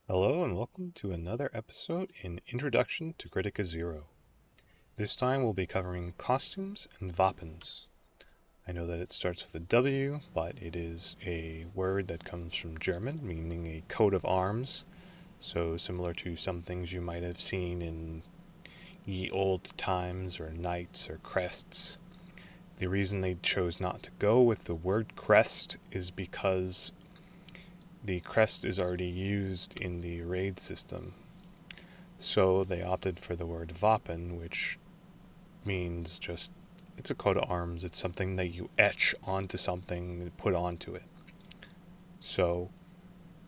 Hello and welcome to another episode in Introduction to Kritika 0. This time we'll be covering costumes and wappens. I know that it starts with a W, but it is a word that comes from German, meaning a coat of arms, so similar to some things you might have seen in ye old times or knights or crests. The reason they chose not to go with the word crest is because the crest is already used in the raid system. So they opted for the word wappen, which means just it's a coat of arms. It's something that you etch onto something and put onto it. So,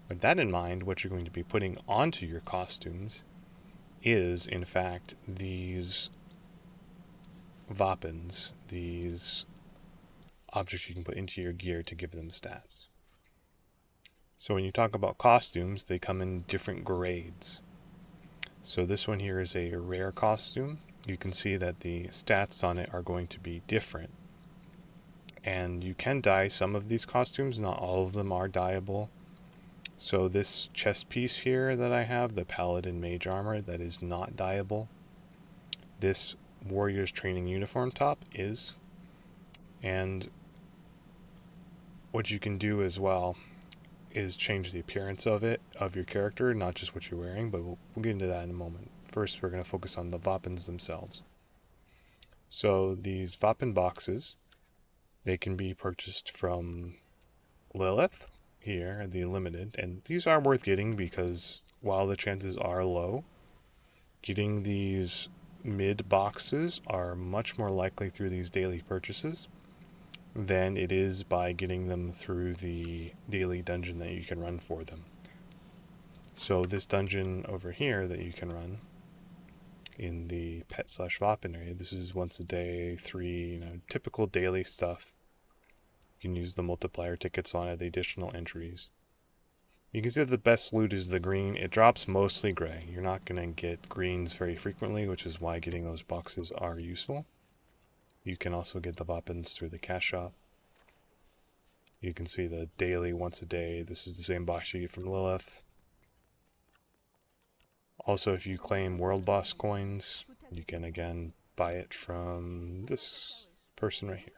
with that in mind, what you're going to be putting onto your costumes is, in fact, these wappens, these objects you can put into your gear to give them stats. So, when you talk about costumes, they come in different grades. So, this one here is a rare costume. You can see that the stats on it are going to be different. And you can dye some of these costumes, not all of them are dyeable. So this chest piece here that I have, the Paladin Mage Armor, that is not dyeable. This Warrior's Training Uniform top is. And what you can do as well is change the appearance of it, of your character, not just what you're wearing, but we'll get into that in a moment. First, we're going to focus on the wappens themselves. So these wappen boxes, they can be purchased from Lilith here, the limited, and these are worth getting because while the chances are low, getting these mid boxes are much more likely through these daily purchases than it is by getting them through the daily dungeon that you can run for them. So this dungeon over here that you can run in the pet/wappen area, this is once a day, 3, typical daily stuff. You can use the multiplier tickets on it, the additional entries. You can see that the best loot is the green. It drops mostly gray. You're not going to get greens very frequently, which is why getting those boxes are useful. You can also get the wappens through the cash shop. You can see the daily once a day. This is the same box you get from Lilith. Also, if you claim World Boss coins, you can again buy it from this person right here.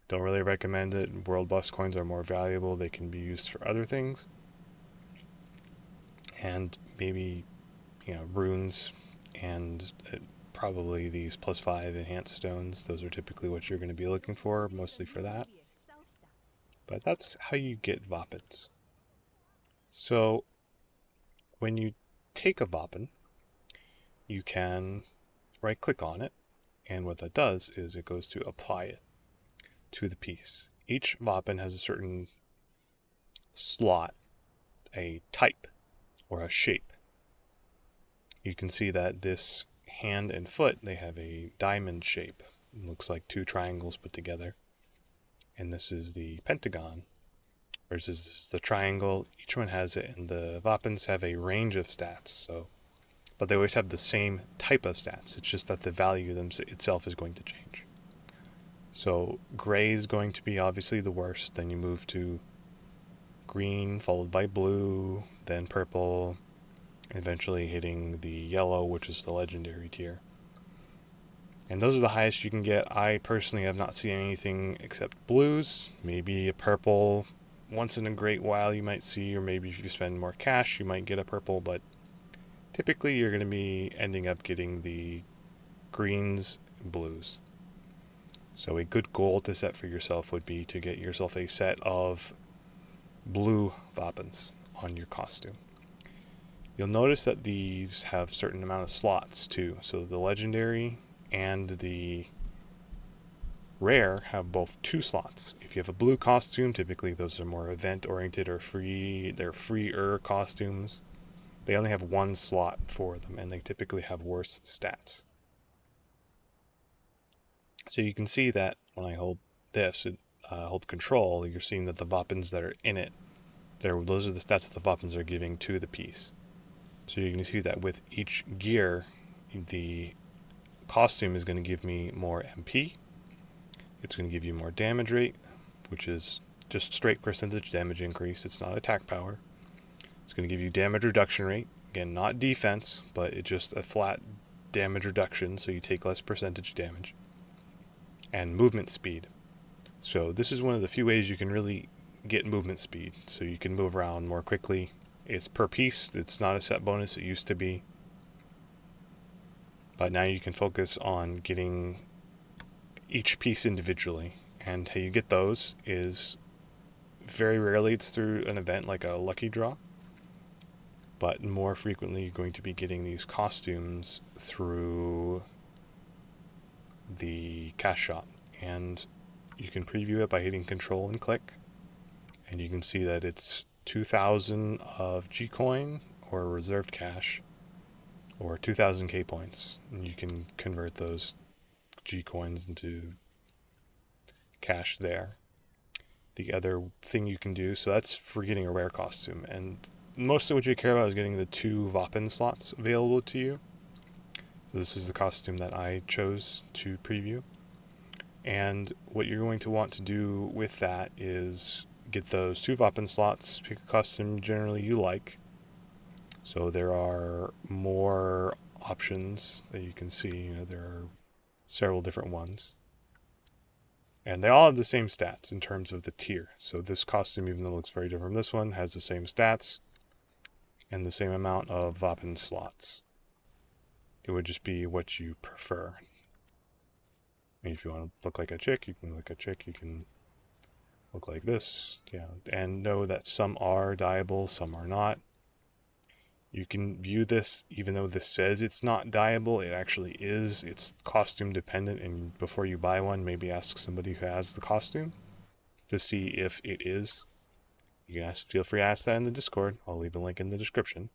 Don't really recommend it. World Boss coins are more valuable. They can be used for other things. And maybe, runes and probably these +5 enhanced stones. Those are typically what you're going to be looking for, mostly for that. But that's how you get wappens. So when you take a wappen, you can right click on it, and what that does is it goes to apply it to the piece. Each wappen has a certain slot, a type, or a shape. You can see that this hand and foot, they have a diamond shape. It looks like two triangles put together. And this is the pentagon, versus the triangle. Each one has it, and the wappens have a range of stats. But they always have the same type of stats. It's just that the value itself is going to change. So gray is going to be obviously the worst. Then you move to green, followed by blue, then purple, eventually hitting the yellow, which is the legendary tier. And those are the highest you can get. I personally have not seen anything except blues, maybe a purple. Once in a great while you might see, or maybe if you spend more cash you might get a purple, but typically you're going to be ending up getting the greens and blues. So a good goal to set for yourself would be to get yourself a set of blue wappens on your costume. You'll notice that these have certain amount of slots too. So the legendary and the rare have both 2 slots. If you have a blue costume, typically those are more event oriented or free. They're freer costumes. They only have 1 slot for them, and they typically have worse stats. So you can see that when I hold this, hold control, you're seeing that the wappens that are in it, those are the stats that the wappens are giving to the piece. So you can see that with each gear, the costume is going to give me more MP. It's going to give you more damage rate, which is just straight percentage damage increase. It's not attack power. It's going to give you damage reduction rate. Again, not defense, but it's just a flat damage reduction, so you take less percentage damage. And movement speed. So this is one of the few ways you can really get movement speed, so you can move around more quickly. It's per piece, it's not a set bonus, it used to be. But now you can focus on getting each piece individually. And how you get those is very rarely it's through an event like a lucky draw, but more frequently you're going to be getting these costumes through the cash shop. And you can preview it by hitting control and click, and you can see that it's 2,000 of G coin or reserved cash, or 2,000 K points, and you can convert those G coins into cash there. The other thing you can do, so that's for getting a rare costume, and mostly what you care about is getting the 2 wappen slots available to you. So this is the costume that I chose to preview. And what you're going to want to do with that is get those 2 wappen slots, pick a costume generally you like. So there are more options that you can see. There are several different ones. And they all have the same stats in terms of the tier. So this costume, even though it looks very different from this one, has the same stats and the same amount of wappen slots. It would just be what you prefer. If you want to look like a chick, you can look like a chick. You can look like this. Yeah, and know that some are dyeable, some are not. You can view this, even though this says it's not dyeable, it actually is. It's costume dependent, and before you buy one, maybe ask somebody who has the costume to see if it is. You can feel free to ask that in the Discord. I'll leave a link in the description.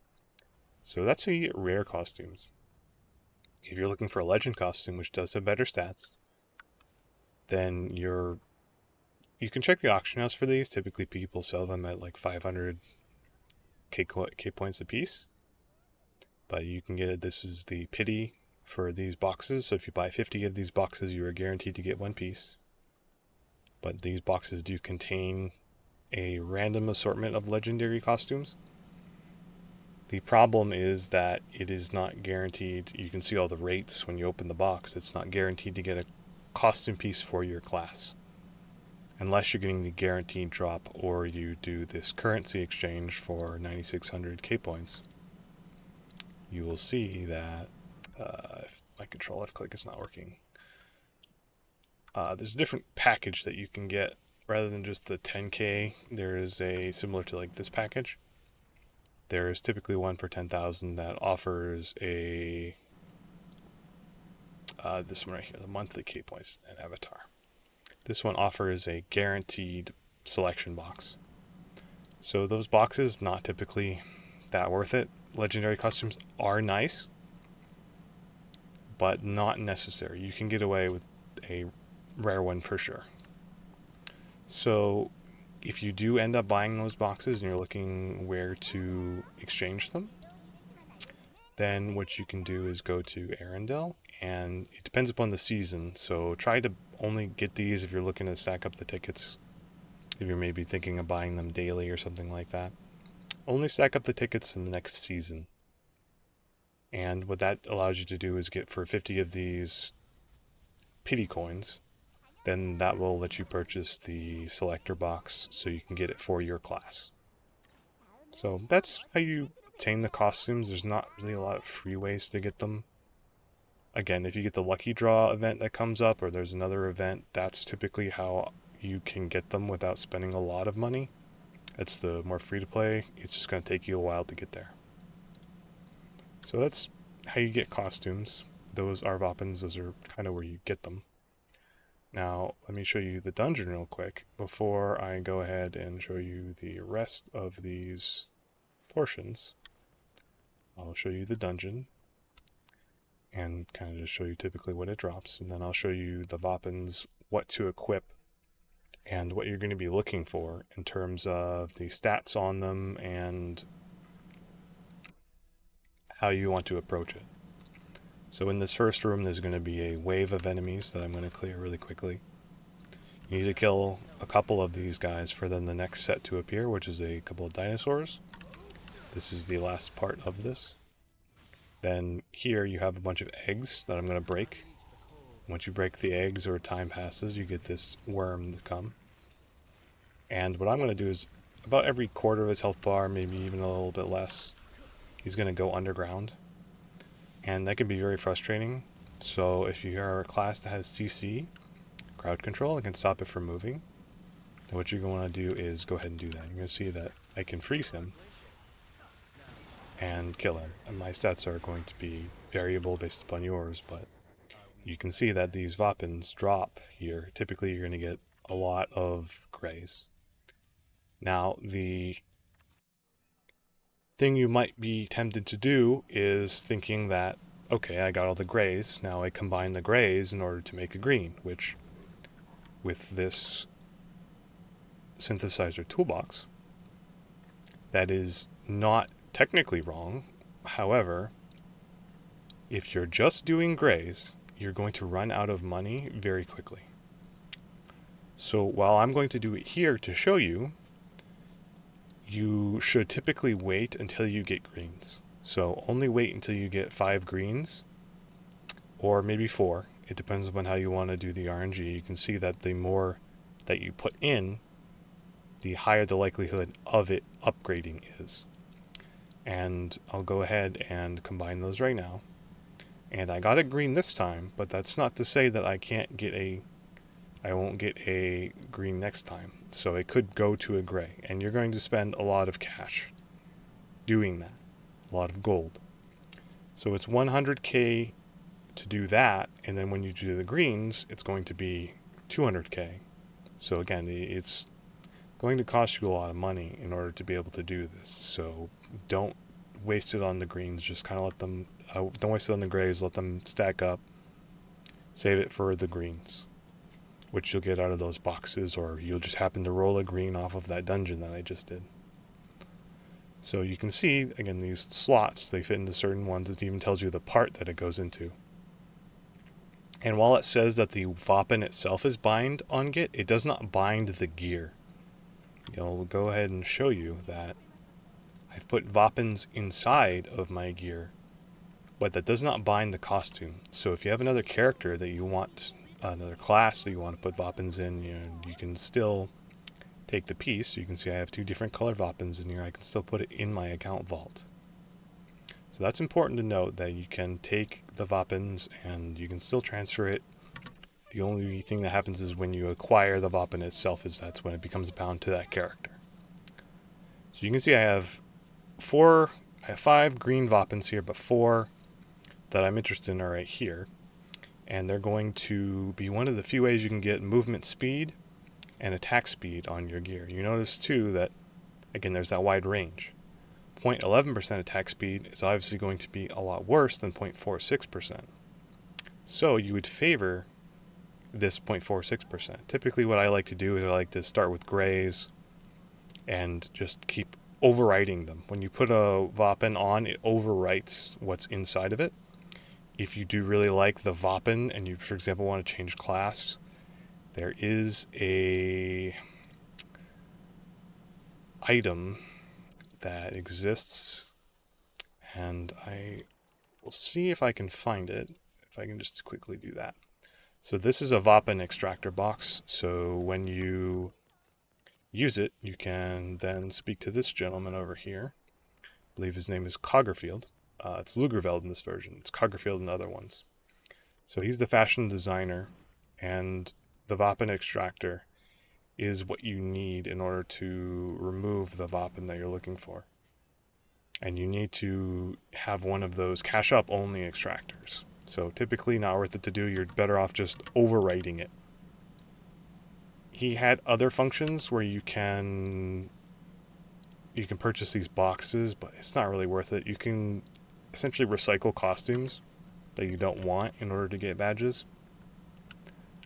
So that's how you get rare costumes. If you're looking for a legend costume, which does have better stats, then you can check the auction house for these. Typically people sell them at like 500 K points a piece. But you can get it. This is the pity for these boxes. So if you buy 50 of these boxes, you are guaranteed to get one piece. But these boxes do contain a random assortment of legendary costumes. The problem is that it is not guaranteed. You can see all the rates when you open the box. It's not guaranteed to get a costume piece for your class, unless you're getting the guaranteed drop or you do this currency exchange for 9,600 K points. You will see that if my control F click is not working, there's a different package that you can get rather than just the 10K. There is a similar to like this package. There is typically one for 10,000 that offers a this one right here, the monthly K points and avatar. This one offers a guaranteed selection box. So those boxes, not typically that worth it. Legendary costumes are nice, but not necessary. You can get away with a rare one for sure. So if you do end up buying those boxes and you're looking where to exchange them, then what you can do is go to Arendelle, and it depends upon the season. So try to only get these if you're looking to stack up the tickets. If you're maybe thinking of buying them daily or something like that, only stack up the tickets in the next season. And what that allows you to do is get for 50 of these pity coins, then that will let you purchase the selector box so you can get it for your class. So that's how you obtain the costumes. There's not really a lot of free ways to get them. Again, if you get the lucky draw event that comes up, or there's another event, that's typically how you can get them without spending a lot of money. It's the more free to play. It's just going to take you a while to get there. So that's how you get costumes. Those are wappens. Those are kind of where you get them. Now, let me show you the dungeon real quick before I go ahead and show you the rest of these portions. I'll show you the dungeon and kind of just show you typically what it drops, and then I'll show you the wappens, what to equip, and what you're going to be looking for in terms of the stats on them and how you want to approach it. So in this first room, there's going to be a wave of enemies that I'm going to clear really quickly. You need to kill a couple of these guys for then the next set to appear, which is a couple of dinosaurs. This is the last part of this. Then here you have a bunch of eggs that I'm going to break. Once you break the eggs or time passes, you get this worm to come. And what I'm going to do is about every quarter of his health bar, maybe even a little bit less, he's going to go underground. And that can be very frustrating. So if you are a class that has CC, crowd control, it can stop it from moving. And what you're going to want to do is go ahead and do that. You're going to see that I can freeze him and kill him. And my stats are going to be variable based upon yours, but you can see that these Wappens drop here. Typically you're going to get a lot of grays. Now the thing you might be tempted to do is thinking that, okay, I got all the grays, now I combine the grays in order to make a green, which with this synthesizer toolbox, that is not technically wrong. However, if you're just doing grays, you're going to run out of money very quickly. So while I'm going to do it here to show you, you should typically wait until you get greens. So only wait until you get 5 greens, or maybe 4. It depends upon how you want to do the RNG. You can see that the more that you put in, the higher the likelihood of it upgrading is. And I'll go ahead and combine those right now. And I got a green this time, but that's not to say that I won't get a green next time. So it could go to a gray, and you're going to spend a lot of cash doing that, a lot of gold. So it's 100k to do that, and then when you do the greens, it's going to be 200k. So again, it's going to cost you a lot of money in order to be able to do this. So don't waste it on the greens. Just kind of let them, don't waste it on the grays. Let them stack up. Save it for the greens, which you'll get out of those boxes, or you'll just happen to roll a green off of that dungeon that I just did. So you can see, again, these slots, they fit into certain ones. It even tells you the part that it goes into. And while it says that the wappen itself is bind on Git, it does not bind the gear. I'll go ahead and show you that I've put wappens inside of my gear, but that does not bind the costume. So if you have another character that you want, another class that you want to put wappens in, you can still take the piece. You can see I have 2 different colored wappens in here. I can still put it in my account vault. So that's important to note, that you can take the wappens and you can still transfer it. The only thing that happens is when you acquire the wappen itself, that's when it becomes bound to that character. So you can see I have 5 green wappens here, but 4 that I'm interested in are right here. And they're going to be one of the few ways you can get movement speed and attack speed on your gear. You notice too that, again, there's that wide range. 0.11% attack speed is obviously going to be a lot worse than 0.46%. So you would favor this 0.46%. Typically what I like to do is I like to start with grays and just keep overwriting them. When you put a wappen on, it overwrites what's inside of it. If you do really like the wappen and you, for example, want to change class, there is a item that exists, and I will see if I can find it, if I can just quickly do that. So this is a wappen extractor box, so when you use it, you can then speak to this gentleman over here. I believe his name is Coggerfield. It's Lugerveld in this version. It's Coggerfield in other ones. So he's the fashion designer, and the wappen extractor is what you need in order to remove the wappen that you're looking for. And you need to have one of those cache up only extractors. So typically not worth it to do. You're better off just overwriting it. He had other functions where you can purchase these boxes, but it's not really worth it. You can essentially recycle costumes that you don't want in order to get badges.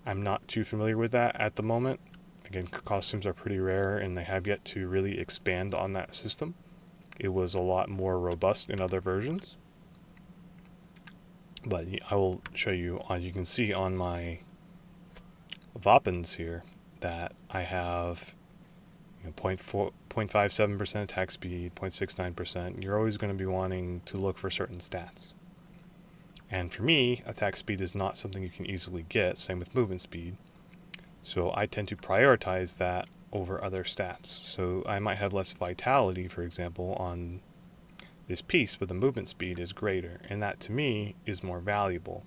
I'm not too familiar with that at the moment. Again, costumes are pretty rare, and they have yet to really expand on that system. It was a lot more robust in other versions. But I will show you, you can see on my wappens here that I have 0.57% attack speed, 0.69%, you're always going to be wanting to look for certain stats. And for me, attack speed is not something you can easily get, same with movement speed. So I tend to prioritize that over other stats. So I might have less vitality, for example, on this piece, but the movement speed is greater, and that to me is more valuable.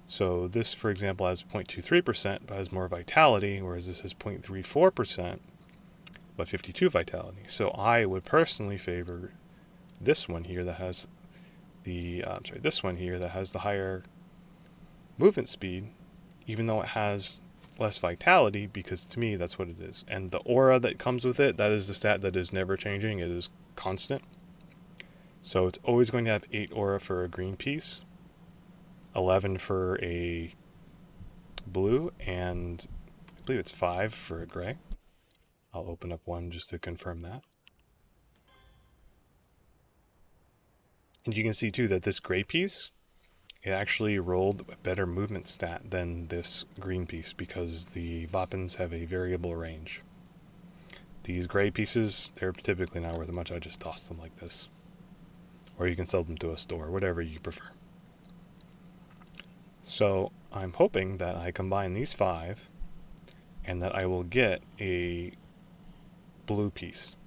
So this, for example, has 0.23%, but has more vitality, whereas this has 0.34%, but 52 vitality. So I would personally favor this one here that has this one here that has the higher movement speed, even though it has less vitality, because to me that's what it is. And the aura that comes with it, that is the stat that is never changing. It is constant. So it's always going to have 8 aura for a green piece, 11 for a blue, and I believe it's 5 for a gray. I'll open up one just to confirm that. And you can see too that this gray piece, it actually rolled a better movement stat than this green piece because the Wappens have a variable range. These gray pieces, they're typically not worth much. I just toss them like this. Or you can sell them to a store, whatever you prefer. So I'm hoping that I combine these 5 and that I will get a blue piece.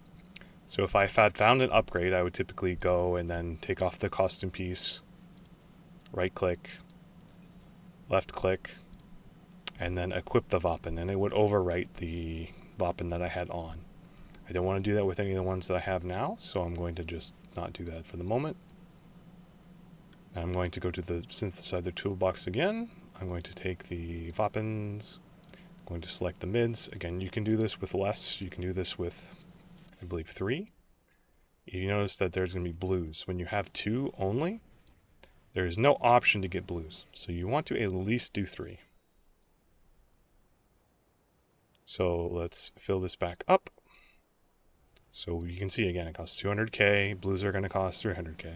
So if I had found an upgrade, I would typically go and then take off the costume piece, right click, left click, and then equip the Wappen, and it would overwrite the Wappen that I had on. I don't want to do that with any of the ones that I have now, so I'm going to just not do that for the moment. And I'm going to go to the synthesizer toolbox again. I'm going to take the Wappens, I'm going to select the mids. Again, you can do this with less, you can do this with, I believe, 3. You notice that there's going to be blues. When you have 2 only, there is no option to get blues. So you want to at least do 3. So let's fill this back up. So you can see again, it costs 200k, blues are going to cost 300k.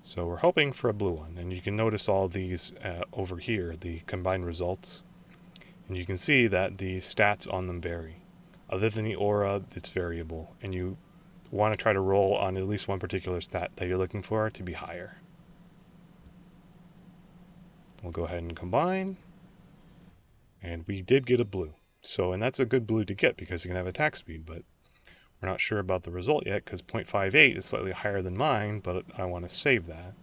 So we're hoping for a blue one, and you can notice all these over here, the combined results, and you can see that the stats on them vary. Other than the aura, it's variable, and you want to try to roll on at least one particular stat that you're looking for to be higher. We'll go ahead and combine, and we did get a blue. So, and that's a good blue to get because you can have attack speed, but we're not sure about the result yet because 0.58 is slightly higher than mine, but I want to save that.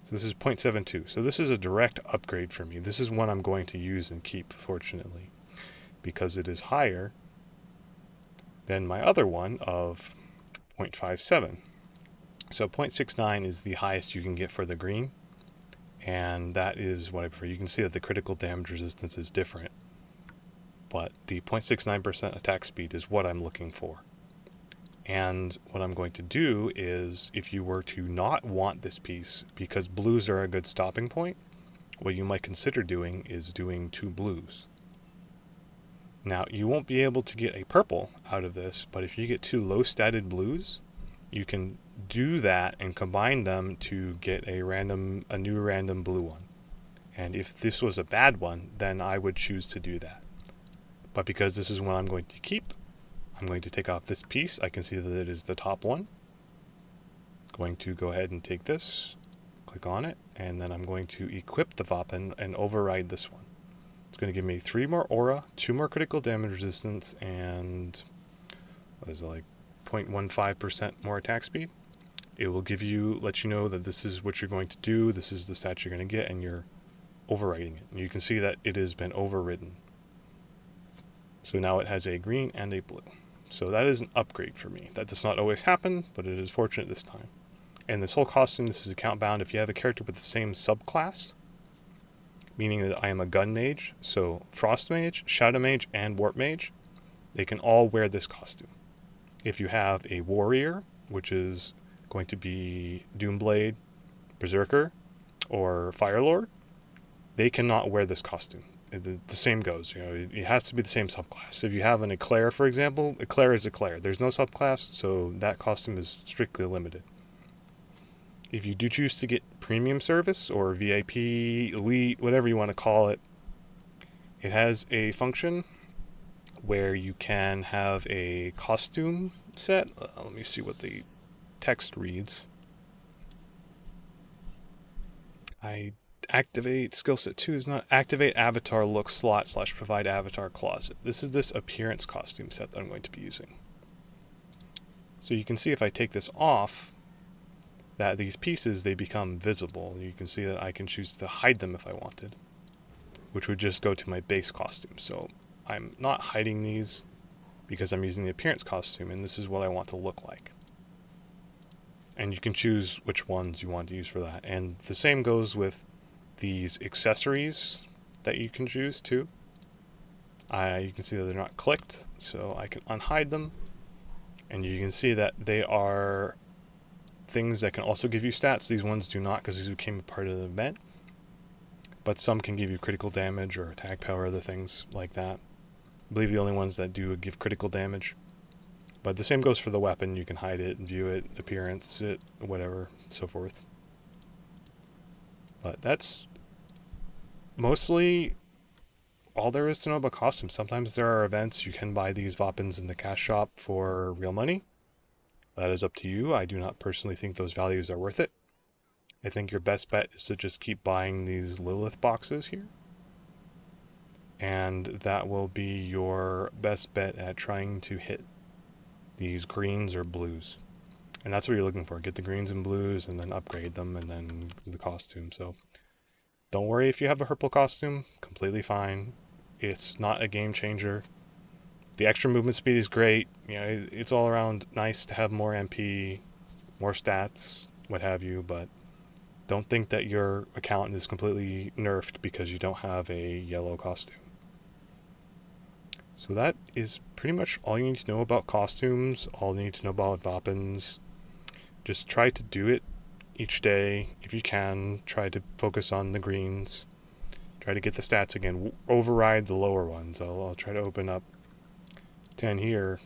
So this is 0.72. So this is a direct upgrade for me. This is one I'm going to use and keep, fortunately, because it is higher than my other one of 0.57. So 0.69 is the highest you can get for the green, and that is what I prefer. You can see that the critical damage resistance is different, but the 0.69% attack speed is what I'm looking for. And what I'm going to do is, if you were to not want this piece, because blues are a good stopping point, what you might consider doing is doing 2 blues. Now, you won't be able to get a purple out of this, but if you get 2 low-statted blues, you can do that and combine them to get a new random blue one. And if this was a bad one, then I would choose to do that. But because this is one I'm going to keep, I'm going to take off this piece. I can see that it is the top one. Going to go ahead and take this, click on it, and then I'm going to equip the Wappen and override this one. It's going to give me 3 more aura, 2 more critical damage resistance, and what is it, like 0.15% more attack speed. It will let you know that this is what you're going to do, this is the stat you're going to get, and you're overriding it. And you can see that it has been overridden. So now it has a green and a blue. So that is an upgrade for me. That does not always happen, but it is fortunate this time. And this whole costume, this is account bound. If you have a character with the same subclass, meaning that I am a gun mage, so frost mage, shadow mage, and warp mage, they can all wear this costume. If you have a warrior, which is going to be Doomblade, Berserker, or Firelord, they cannot wear this costume. The same goes, it has to be the same subclass. If you have an Eclair, for example, Eclair is Eclair. There's no subclass, so that costume is strictly limited. If you do choose to get premium service or VIP, elite, whatever you want to call it, it has a function where you can have a costume set. Let me see what the text reads. I activate skill set 2 is not activate avatar look slot / provide avatar closet. This is this appearance costume set that I'm going to be using. So you can see if I take this off, that these pieces, they become visible. You can see that I can choose to hide them if I wanted, which would just go to my base costume. So I'm not hiding these because I'm using the appearance costume, and this is what I want to look like. And you can choose which ones you want to use for that. And the same goes with these accessories that you can choose too. You can see that they're not clicked, so I can unhide them. And you can see that they are things that can also give you stats. These ones do not, because these became a part of the event. But some can give you critical damage or attack power, other things like that. I believe the only ones that do give critical damage. But the same goes for the weapon. You can hide it, view it, appearance it, whatever, so forth. But that's mostly all there is to know about costumes. Sometimes there are events you can buy these wappens in the cash shop for real money. That is up to you. I do not personally think those values are worth it. I think your best bet is to just keep buying these Lilith boxes here. And that will be your best bet at trying to hit these greens or blues. And that's what you're looking for. Get the greens and blues and then upgrade them and then the costume. So don't worry if you have a purple costume. Completely fine. It's not a game changer. The extra movement speed is great. You know, it's all around nice to have more MP, more stats, what have you, but don't think that your account is completely nerfed because you don't have a yellow costume. So that is pretty much all you need to know about costumes, all you need to know about wappens. Just try to do it each day if you can. Try to focus on the greens. Try to get the stats again. Override the lower ones. I'll try to open up 10 here,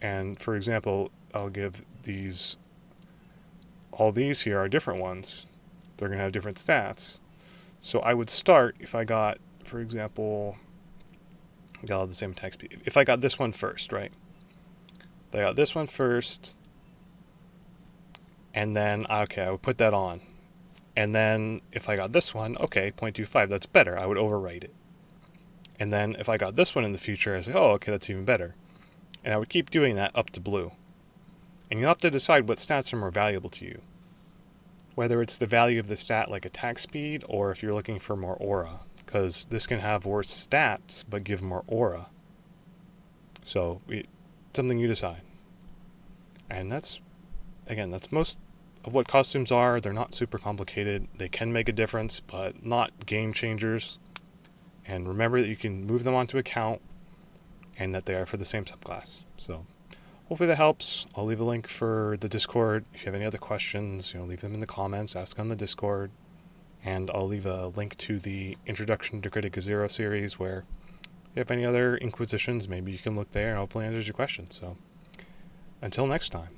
and for example, I'll give these, all these here are different ones. They're going to have different stats. So I would start, if I got, for example, got all the same attack speed. If I got this one first, right? If I got this one first, and then, okay, I would put that on. And then if I got this one, okay, 0.25, that's better. I would overwrite it. And then if I got this one in the future, I say, oh, okay, that's even better. And I would keep doing that up to blue. And you have to decide what stats are more valuable to you. Whether it's the value of the stat like attack speed, or if you're looking for more aura. Because this can have worse stats, but give more aura. So, it's something you decide. And that's, again, that's most of what costumes are. They're not super complicated. They can make a difference, but not game changers. And remember that you can move them onto account, and that they are for the same subclass. So hopefully that helps. I'll leave a link for the Discord. If you have any other questions, leave them in the comments, ask on the Discord. And I'll leave a link to the Introduction to Kritika 0 series, where if you have any other inquisitions, maybe you can look there and hopefully answers your questions. So until next time.